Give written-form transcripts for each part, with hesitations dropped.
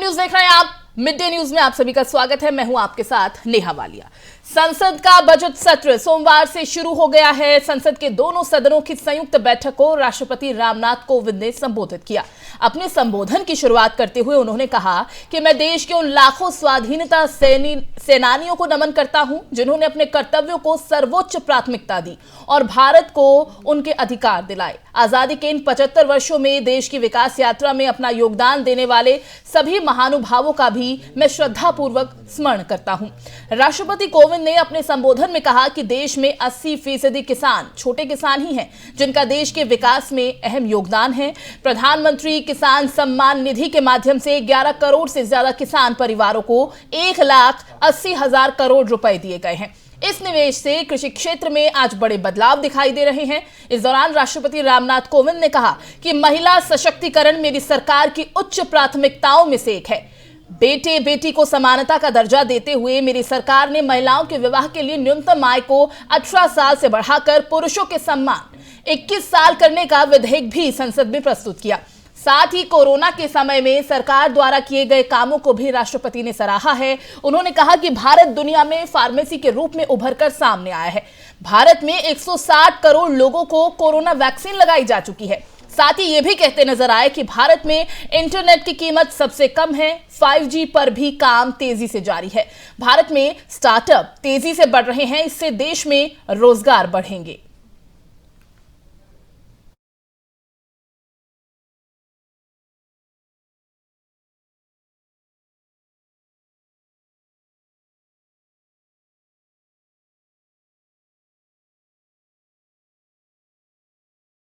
News देख रहे हैं आप। मिड डे न्यूज में आप सभी का स्वागत है। मैं हूं आपके साथ नेहा वालिया। संसद का बजट सत्र सोमवार से शुरू हो गया है। संसद के दोनों सदनों की संयुक्त बैठक को राष्ट्रपति रामनाथ कोविंद ने संबोधित किया। अपने संबोधन की शुरुआत करते हुए उन्होंने कहा कि मैं देश के उन लाखों स्वाधीनता सेनानियों को नमन करता हूं जिन्होंने अपने कर्तव्यों को सर्वोच्च प्राथमिकता दी और भारत को उनके अधिकार दिलाए। आजादी के इन 75 वर्षों में देश की विकास यात्रा में अपना योगदान देने वाले सभी महानुभावों का भी मैं श्रद्धापूर्वक स्मरण करता हूं। राष्ट्रपति कोविंद ने अपने संबोधन में कहा कि देश में 80% किसान छोटे किसान ही हैं, जिनका देश के विकास में अहम योगदान है। प्रधानमंत्री किसान सम्मान निधि के माध्यम से 11 करोड़ से ज्यादा किसान परिवारों को 1,80,000 करोड़ रुपए दिए गए हैं। इस निवेश से कृषि क्षेत्र में आज बड़े बदलाव दिखाई दे रहे हैं। इस दौरान राष्ट्रपति रामनाथ कोविंद ने कहा कि महिला सशक्तिकरण मेरी सरकार की उच्च प्राथमिकताओं में से एक है। बेटे बेटी को समानता का दर्जा देते हुए मेरी सरकार ने महिलाओं के विवाह के लिए न्यूनतम आय को 18 साल से बढ़ाकर पुरुषों के सम्मान 21 साल करने का विधेयक भी संसद में प्रस्तुत किया। साथ ही कोरोना के समय में सरकार द्वारा किए गए कामों को भी राष्ट्रपति ने सराहा है। उन्होंने कहा कि भारत दुनिया में फार्मेसी के रूप में उभरकर सामने आया है। भारत में 160 करोड़ लोगों को कोरोना वैक्सीन लगाई जा चुकी है। साथ ही ये भी कहते नजर आए कि भारत में इंटरनेट की कीमत सबसे कम है। 5G पर भी काम तेजी से जारी है। भारत में स्टार्टअप तेजी से बढ़ रहे हैं, इससे देश में रोजगार बढ़ेंगे।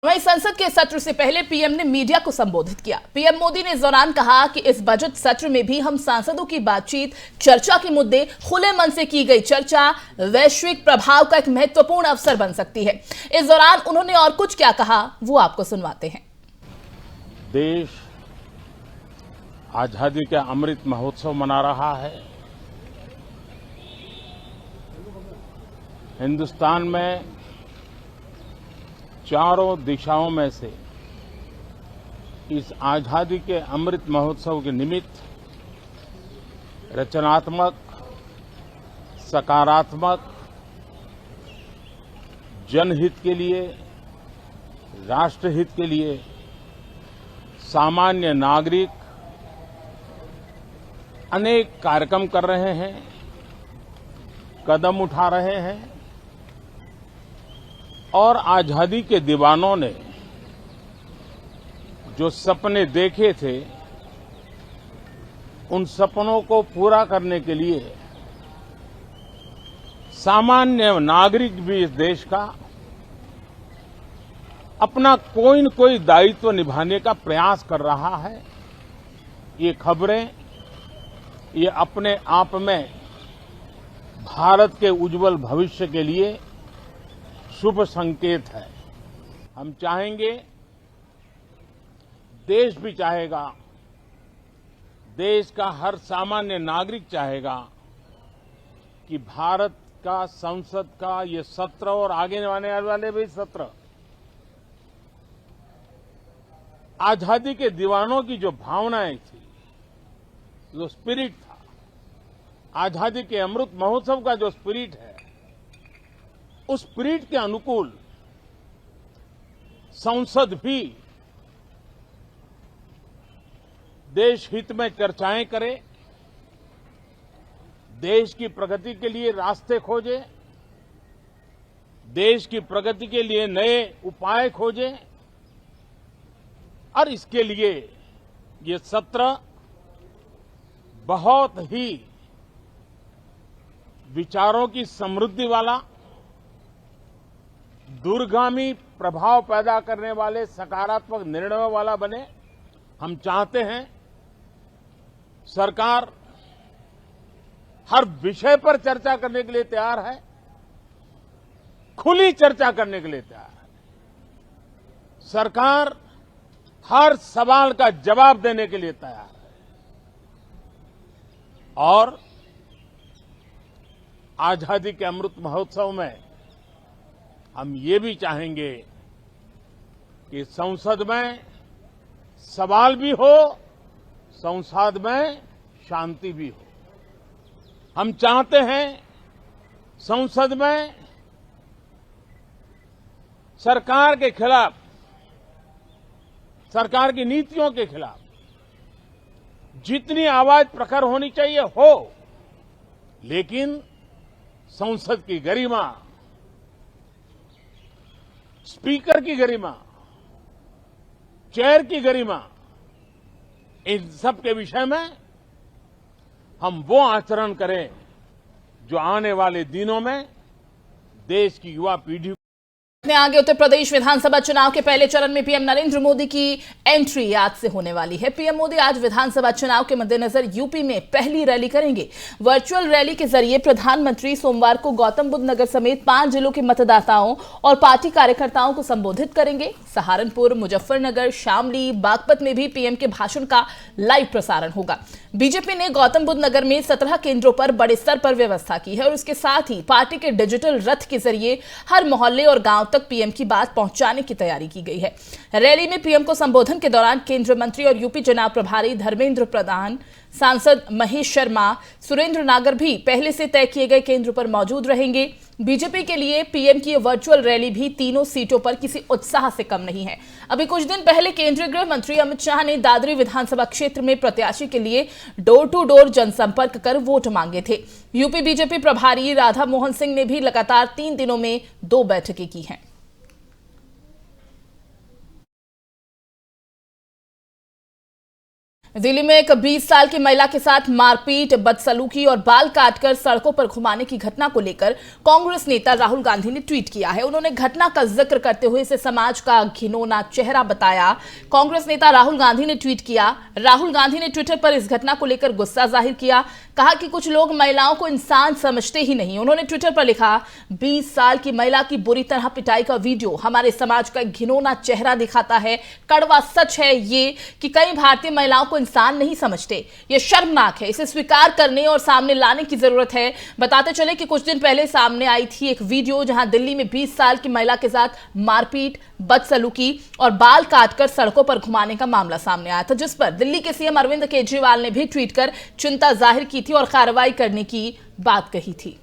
वहीं संसद के सत्र से पहले पीएम ने मीडिया को संबोधित किया। पीएम मोदी ने इस दौरान कहा कि इस बजट सत्र में भी हम सांसदों की बातचीत, चर्चा के मुद्दे, खुले मन से की गई चर्चा वैश्विक प्रभाव का एक महत्वपूर्ण अवसर बन सकती है। इस दौरान उन्होंने और कुछ क्या कहा, वो आपको सुनवाते हैं। देश आजादी का अमृत महोत्सव मना रहा है। हिंदुस्तान में चारों दिशाओं में से इस आजादी के अमृत महोत्सव के निमित्त रचनात्मक, सकारात्मक, जनहित के लिए, राष्ट्रहित के लिए सामान्य नागरिक अनेक कार्यक्रम कर रहे हैं, कदम उठा रहे हैं और आजादी के दीवानों ने जो सपने देखे थे, उन सपनों को पूरा करने के लिए सामान्य नागरिक भी इस देश का अपना कोई न कोई दायित्व निभाने का प्रयास कर रहा है। ये खबरें, ये अपने आप में भारत के उज्जवल भविष्य के लिए शुभ संकेत है। हम चाहेंगे, देश भी चाहेगा, देश का हर सामान्य नागरिक चाहेगा कि भारत का संसद का ये सत्र और आगे आने वाले भी सत्र आजादी के दीवानों की जो भावनाएं थी, जो स्पिरिट था, आजादी के अमृत महोत्सव का जो स्पिरिट है, उस स्पिरिट के अनुकूल संसद भी देश हित में चर्चाएं करे, देश की प्रगति के लिए रास्ते खोजे, देश की प्रगति के लिए नए उपाय खोजे और इसके लिए ये सत्र बहुत ही विचारों की समृद्धि वाला, दूरगामी प्रभाव पैदा करने वाले सकारात्मक निर्णयों वाला बने। हम चाहते हैं सरकार हर विषय पर चर्चा करने के लिए तैयार है, खुली चर्चा करने के लिए तैयार है। सरकार हर सवाल का जवाब देने के लिए तैयार है और आजादी के अमृत महोत्सव में हम ये भी चाहेंगे कि संसद में सवाल भी हो, संसद में शांति भी हो। हम चाहते हैं संसद में सरकार के खिलाफ, सरकार की नीतियों के खिलाफ जितनी आवाज प्रखर होनी चाहिए हो, लेकिन संसद की गरिमा, स्पीकर की गरिमा, चेयर की गरिमा, इन सब के विषय में हम वो आचरण करें जो आने वाले दिनों में देश की युवा पीढ़ी में आगे उत्तर प्रदेश विधानसभा चुनाव के पहले चरण में पीएम नरेंद्र मोदी की एंट्री आज से होने वाली है। पीएम मोदी आज विधानसभा चुनाव के मद्देनजर यूपी में पहली रैली करेंगे। वर्चुअल रैली के जरिए प्रधानमंत्री सोमवार को गौतम बुद्ध नगर समेत 5 जिलों के मतदाताओं और पार्टी कार्यकर्ताओं को संबोधित करेंगे। सहारनपुर, मुजफ्फरनगर, शामली, बागपत में भी पीएम के भाषण का लाइव प्रसारण होगा। बीजेपी ने गौतम बुद्ध नगर में 17 केंद्रों पर बड़े स्तर पर व्यवस्था की है और इसके साथ ही पार्टी के डिजिटल रथ के जरिए हर मोहल्ले और गांव तक पीएम की बात पहुंचाने की तैयारी की गई है। रैली में पीएम को संबोधन के दौरान केंद्रीय मंत्री और यूपी चुनाव प्रभारी धर्मेंद्र प्रधान, सांसद महेश शर्मा, सुरेंद्र नागर भी पहले से तय किए गए केंद्र पर मौजूद रहेंगे। बीजेपी के लिए पीएम की वर्चुअल रैली भी तीनों सीटों पर किसी उत्साह से कम नहीं है। अभी कुछ दिन पहले केंद्रीय गृह मंत्री अमित शाह ने दादरी विधानसभा क्षेत्र में प्रत्याशी के लिए डोर टू डोर जनसंपर्क कर वोट मांगे थे। यूपी बीजेपी प्रभारी राधा मोहन सिंह ने भी लगातार 3 दिनों में 2 बैठकें की हैं। दिल्ली में एक 20 साल की महिला के साथ मारपीट, बदसलूकी और बाल काटकर सड़कों पर घुमाने की घटना को लेकर कांग्रेस नेता राहुल गांधी ने ट्वीट किया है। उन्होंने घटना का जिक्र करते हुए इसे समाज का घिनौना चेहरा बताया। कांग्रेस नेता राहुल गांधी ने ट्वीट किया। राहुल गांधी ने ट्विटर पर इस घटना को लेकर गुस्सा जाहिर किया, कहा कि कुछ लोग महिलाओं को इंसान समझते ही नहीं। उन्होंने ट्विटर पर लिखा, 20 साल की महिला की बुरी तरह पिटाई का वीडियो हमारे समाज का घिनौना चेहरा दिखाता है। कड़वा सच है ये कि कई भारतीय महिलाओं को इंसान नहीं समझते। यह शर्मनाक है, इसे स्वीकार करने और सामने लाने की जरूरत है। बताते चले कि कुछ दिन पहले सामने आई थी एक वीडियो जहां दिल्ली में 20 साल की महिला के साथ मारपीट, बदसलूकी और बाल काटकर सड़कों पर घुमाने का मामला सामने आया था, जिस पर दिल्ली के सीएम अरविंद केजरीवाल ने भी ट्वीट कर चिंता जाहिर की थी और कार्रवाई करने की बात कही थी।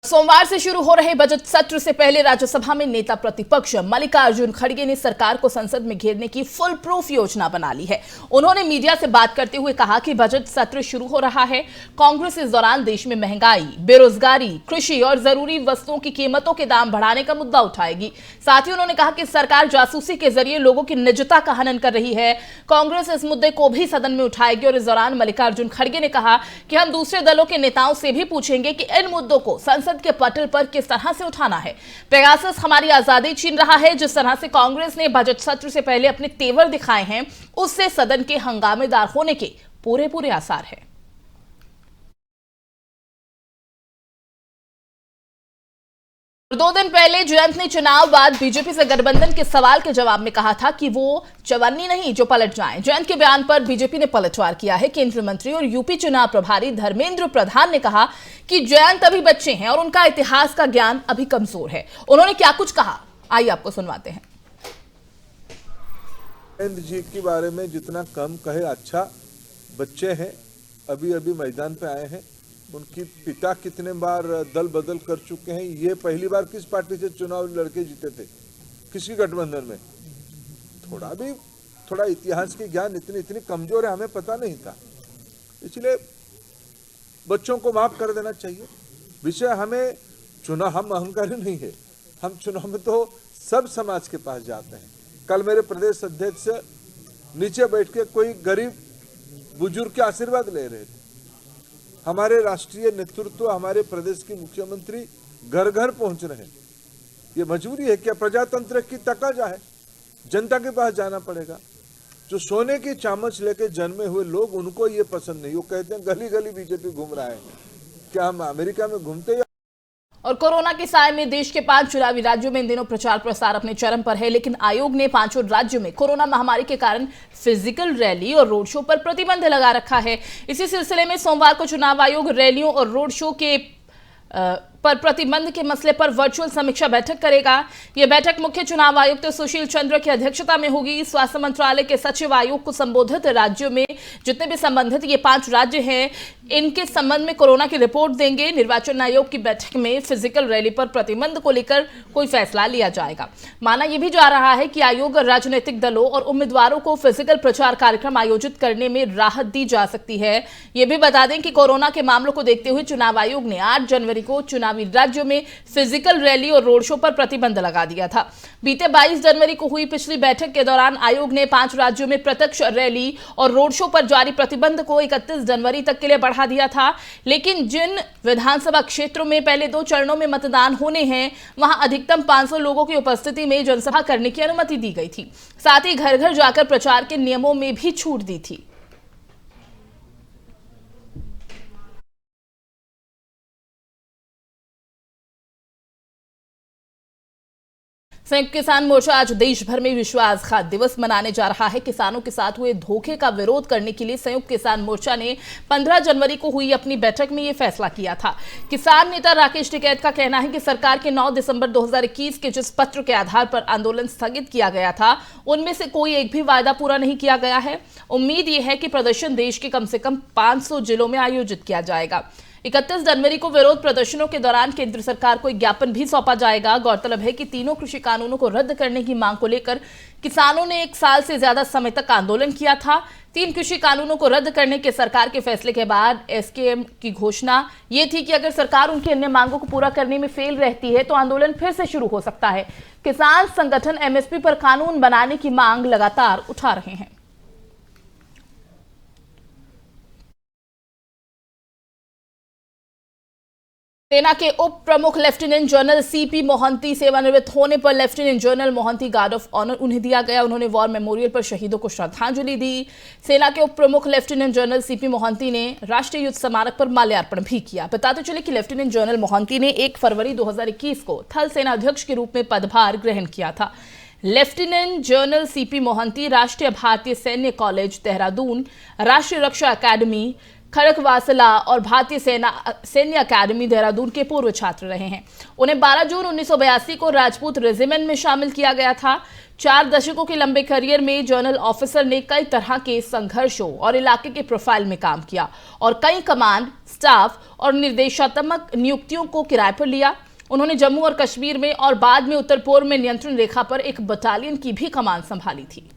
सोमवार से शुरू हो रहे बजट सत्र से पहले राज्यसभा में नेता प्रतिपक्ष मल्लिकार्जुन खड़गे ने सरकार को संसद में घेरने की फुल प्रूफ योजना बना ली है। उन्होंने मीडिया से बात करते हुए कहा कि बजट सत्र शुरू हो रहा है। कांग्रेस इस दौरान देश में महंगाई, बेरोजगारी, कृषि और जरूरी वस्तुओं की कीमतों के दाम बढ़ाने का मुद्दा उठाएगी। साथ ही उन्होंने कहा कि सरकार जासूसी के जरिए लोगों की निजता का हनन कर रही है। कांग्रेस इस मुद्दे को भी सदन में उठाएगी और इस दौरान मल्लिकार्जुन खड़गे ने कहा कि हम दूसरे दलों के नेताओं से भी पूछेंगे कि इन मुद्दों को संसद के पटल पर किस तरह से उठाना है। पेगासस हमारी आजादी छीन रहा है। जिस तरह से कांग्रेस ने बजट सत्र से पहले अपने तेवर दिखाए हैं, उससे सदन के हंगामेदार होने के पूरे आसार है। दो दिन पहले जयंत ने चुनाव बाद बीजेपी से गठबंधन के सवाल के जवाब में कहा था कि वो चवन्नी नहीं जो पलट जाएं। जयंत के बयान पर बीजेपी ने पलटवार किया है। केंद्रीय मंत्री और यूपी चुनाव प्रभारी धर्मेंद्र प्रधान ने कहा कि जयंत अभी बच्चे हैं और उनका इतिहास का ज्ञान अभी कमजोर है। उन्होंने क्या कुछ कहा, आइए आपको सुनवाते हैं। जयंत जी के बारे में जितना कम कहे अच्छा। बच्चे हैं, अभी अभी मैदान पे आए हैं। उनकी पिता कितने बार दल बदल कर चुके हैं। ये पहली बार किस पार्टी से चुनाव लड़के जीते थे, किसकी गठबंधन में। थोड़ा इतिहास की ज्ञान इतनी कमजोर है, हमें पता नहीं था। इसलिए बच्चों को माफ कर देना चाहिए। विषय हमें चुनाव, हम अहंकारी नहीं है। हम चुनाव में तो सब समाज के पास जाते हैं। कल मेरे प्रदेश अध्यक्ष नीचे बैठ के कोई गरीब बुजुर्ग के आशीर्वाद ले रहे थे। हमारे राष्ट्रीय नेतृत्व, हमारे प्रदेश के मुख्यमंत्री घर घर पहुंच रहे हैं। ये मजबूरी है क्या? प्रजातंत्र की तकाजा है, जनता के पास जाना पड़ेगा। जो सोने की चामच लेके जन्मे हुए लोग, उनको ये पसंद नहीं। वो कहते हैं गली गली बीजेपी घूम रहा है। क्या हम अमेरिका में घूमते? और कोरोना के साए में देश के 5 चुनावी राज्यों में इन दिनों प्रचार प्रसार अपने चरम पर है, लेकिन आयोग ने 5 राज्यों में कोरोना महामारी के कारण फिजिकल रैली और रोड शो पर प्रतिबंध लगा रखा है। इसी सिलसिले में सोमवार को चुनाव आयोग रैलियों और रोड शो के पर प्रतिबंध के मसले पर वर्चुअल समीक्षा बैठक करेगा। यह बैठक मुख्य चुनाव आयुक्त सुशील चंद्र की अध्यक्षता में होगी। स्वास्थ्य मंत्रालय के सचिव आयोग को संबोधित राज्यों में जितने भी संबंधित ये 5 राज्य हैं, इनके संबंध में कोरोना की रिपोर्ट देंगे। निर्वाचन आयोग की बैठक में फिजिकल रैली पर प्रतिबंध को लेकर कोई फैसला लिया जाएगा। माना यह भी जा रहा है कि आयोग राजनीतिक दलों और उम्मीदवारों को फिजिकल प्रचार कार्यक्रम आयोजित करने में राहत दी जा सकती है। यह भी बता दें कि कोरोना के मामलों को देखते हुए चुनाव आयोग ने 8 जनवरी को चुनावी राज्यों में फिजिकल रैली और रोड शो पर प्रतिबंध लगा दिया था। बीते 22 जनवरी को हुई पिछली बैठक के दौरान आयोग ने 5 राज्यों में प्रत्यक्ष रैली और रोड शो पर जारी प्रतिबंध को 31 जनवरी तक के लिए बढ़ा दिया था। लेकिन जिन विधानसभा क्षेत्रों में पहले 2 चरणों में मतदान होने हैं, वहां अधिकतम 500 लोगों की उपस्थिति में जनसभा करने की अनुमति दी गई थी। साथ ही घर घर जाकर प्रचार के नियमों में भी छूट दी थी। संयुक्त किसान मोर्चा आज देश भर में विश्वासघात दिवस मनाने जा रहा है। किसानों के साथ हुए धोखे का विरोध करने के लिए संयुक्त किसान मोर्चा ने 15 जनवरी को हुई अपनी बैठक में यह फैसला किया था। किसान नेता राकेश टिकैत का कहना है कि सरकार के 9 दिसंबर 2021 के जिस पत्र के आधार पर आंदोलन स्थगित किया गया था, उनमें से कोई एक भी वायदा पूरा नहीं किया गया है। उम्मीद यह है कि प्रदर्शन देश के कम से कम 500 जिलों में आयोजित किया जाएगा। 31 जनवरी को विरोध प्रदर्शनों के दौरान केंद्र सरकार को एक ज्ञापन भी सौंपा जाएगा। गौरतलब है कि तीनों कृषि कानूनों को रद्द करने की मांग को लेकर किसानों ने 1 साल से ज्यादा समय तक आंदोलन किया था। 3 कृषि कानूनों को रद्द करने के सरकार के फैसले के बाद एसकेएम की घोषणा ये थी कि अगर सरकार उनकी अन्य मांगों को पूरा करने में फेल रहती है तो आंदोलन फिर से शुरू हो सकता है। किसान संगठन एमएसपी पर कानून बनाने की मांग लगातार उठा रहे हैं। सेना के उप प्रमुख लेफ्टिनेंट जनरल सीपी मोहंती सेवानिवृत्त होने पर lieutenant general Mohanty guard of honour उन्हें दिया गया। उन्होंने वॉर मेमोरियल पर शहीदों को श्रद्धांजलि दी। सेना के उप प्रमुख लेफ्टिनेंट जनरल सीपी मोहंती ने राष्ट्रीय युद्ध स्मारक पर माल्यार्पण भी किया। बताते चले कि लेफ्टिनेंट जनरल मोहंती ने 1 फरवरी 2021 को थल सेना अध्यक्ष के रूप में पदभार ग्रहण किया था। लेफ्टिनेंट जनरल सीपी मोहंती राष्ट्रीय भारतीय सैन्य कॉलेज देहरादून, राष्ट्रीय रक्षा अकादमी खड़कवासला और भारतीय सैन्य अकादमी देहरादून के पूर्व छात्र रहे हैं। उन्हें 12 जून 1982 को राजपूत रेजिमेंट में शामिल किया गया था। 4 दशकों के लंबे करियर में जनरल ऑफिसर ने कई तरह के संघर्षों और इलाके के प्रोफाइल में काम किया और कई कमांड, स्टाफ और निर्देशात्मक नियुक्तियों को किराए पर लिया। उन्होंने जम्मू और कश्मीर में और बाद में उत्तर पूर्व में नियंत्रण रेखा पर एक बटालियन की भी कमान संभाली थी।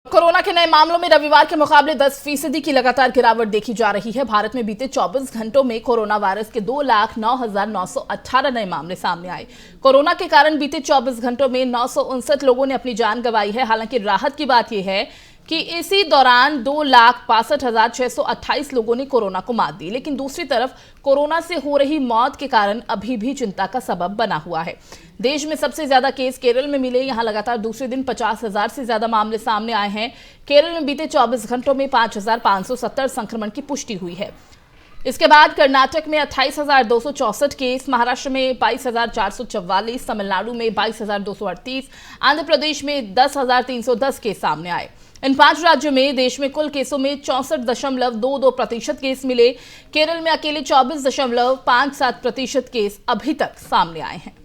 कोरोना के नए मामलों में रविवार के मुकाबले 10% की लगातार गिरावट देखी जा रही है। भारत में बीते 24 घंटों में कोरोना वायरस के 2,09,918 नए मामले सामने आए। कोरोना के कारण बीते 24 घंटों में 959 लोगों ने अपनी जान गंवाई है। हालांकि राहत की बात यह है कि इसी दौरान 2,62,628 लोगों ने कोरोना को मात दी। लेकिन दूसरी तरफ कोरोना से हो रही मौत के कारण अभी भी चिंता का सबब बना हुआ है। देश में सबसे ज्यादा केस केरल में मिले। यहां लगातार दूसरे दिन 50,000 से ज्यादा मामले सामने आए हैं। केरल में बीते 24 घंटों में 5,570 संक्रमण की पुष्टि हुई है। इसके बाद कर्नाटक में 28,264 केस, महाराष्ट्र में 22,444, तमिलनाडु में 22,238, आंध्र प्रदेश में 10,310 केस सामने आए। इन 5 राज्यों में देश में कुल केसों में 64.22% केस मिले। केरल में अकेले 24.57% केस अभी तक सामने आए हैं।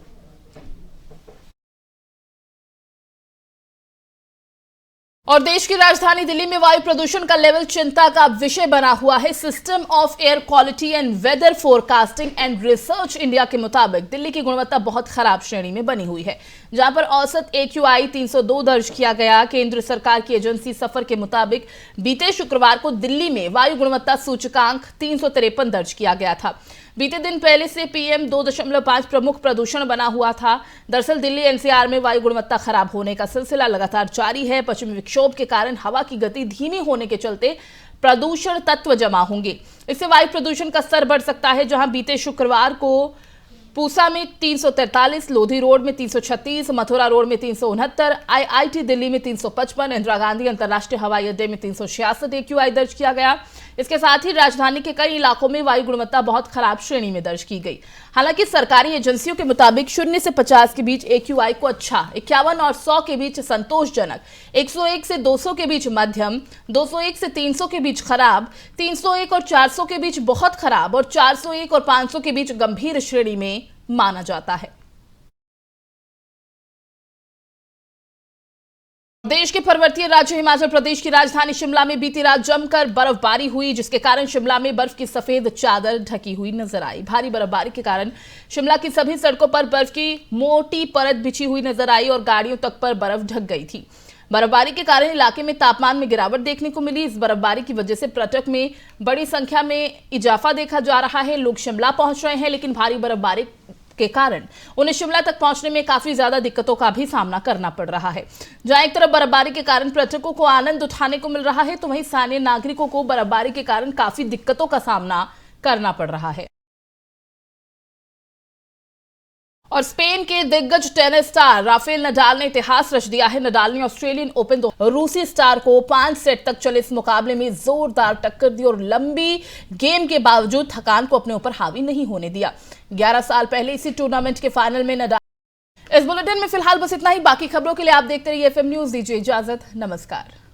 और देश की राजधानी दिल्ली में वायु प्रदूषण का लेवल चिंता का विषय बना हुआ है। System of air quality and weather forecasting and research India के मुताबिक दिल्ली की गुणवत्ता बहुत खराब श्रेणी में बनी हुई है, जहां पर औसत AQI 302 दर्ज किया गया। केंद्र सरकार की एजेंसी सफर के मुताबिक बीते शुक्रवार को दिल्ली में वायु गुणवत्ता सूचकांक 353 दर्ज किया गया था। बीते दिन पहले से PM 2.5 प्रमुख प्रदूषण बना हुआ था। दरअसल दिल्ली NCR में वायु गुणवत्ता खराब होने का सिलसिला लगातार जारी है। पश्चिमी विक्षोभ के कारण हवा की गति धीमी होने के चलते प्रदूषण तत्व जमा होंगे। इससे वायु प्रदूषण का स्तर बढ़ सकता है। जहां बीते शुक्रवार को पूसा में 343, लोधी रोड में 336, मथुरा रोड में 369, IIT दिल्ली में 355, इंदिरा गांधी अंतर्राष्ट्रीय हवाई अड्डे में 366 AQI दर्ज किया गया। इसके साथ ही राजधानी के कई इलाकों में वायु गुणवत्ता बहुत खराब श्रेणी में दर्ज की गई। हालांकि सरकारी एजेंसियों के मुताबिक 0 से 50 के बीच AQI को अच्छा, 51 और 100 के बीच संतोषजनक, 101 से 200 के बीच मध्यम, 201 से 300 के बीच खराब, 301 और 400 के बीच बहुत खराब और 401 और 500 के बीच गंभीर श्रेणी में माना जाता है। देश के पर्वतीय राज्य हिमाचल प्रदेश की राजधानी शिमला में बीती रात जमकर बर्फबारी हुई, जिसके कारण शिमला में बर्फ की सफेद चादर ढकी हुई नजर आई। भारी बर्फबारी के कारण शिमला की सभी सड़कों पर बर्फ की मोटी परत बिछी हुई नजर आई और गाड़ियों तक पर बर्फ ढक गई थी। बर्फबारी के कारण इलाके में तापमान में गिरावट देखने को मिली। इस बर्फबारी की वजह से पर्यटक में बड़ी संख्या में इजाफा देखा जा रहा है। लोग शिमला पहुंच रहे हैं, लेकिन भारी बर्फबारी के कारण उन्हें शिमला तक पहुंचने में काफी ज्यादा दिक्कतों का भी सामना करना पड़ रहा है। जहां एक तरफ बर्फबारी के कारण पर्यटकों को आनंद उठाने को मिल रहा है, तो वहीं स्थानीय नागरिकों को बर्फबारी के कारण काफी दिक्कतों का सामना करना पड़ रहा है। और स्पेन के दिग्गज टेनिस स्टार राफेल नडाल ने इतिहास रच दिया है। नडाल ने ऑस्ट्रेलियन ओपन रूसी स्टार को 5 सेट तक चले इस मुकाबले में जोरदार टक्कर दी और लंबी गेम के बावजूद थकान को अपने ऊपर हावी नहीं होने दिया। 11 साल पहले इसी टूर्नामेंट के फाइनल में नडाल। इस बुलेटिन में फिलहाल बस इतना ही। बाकी खबरों के लिए आप देखते रहिए FM न्यूज। दीजिए इजाजत, नमस्कार।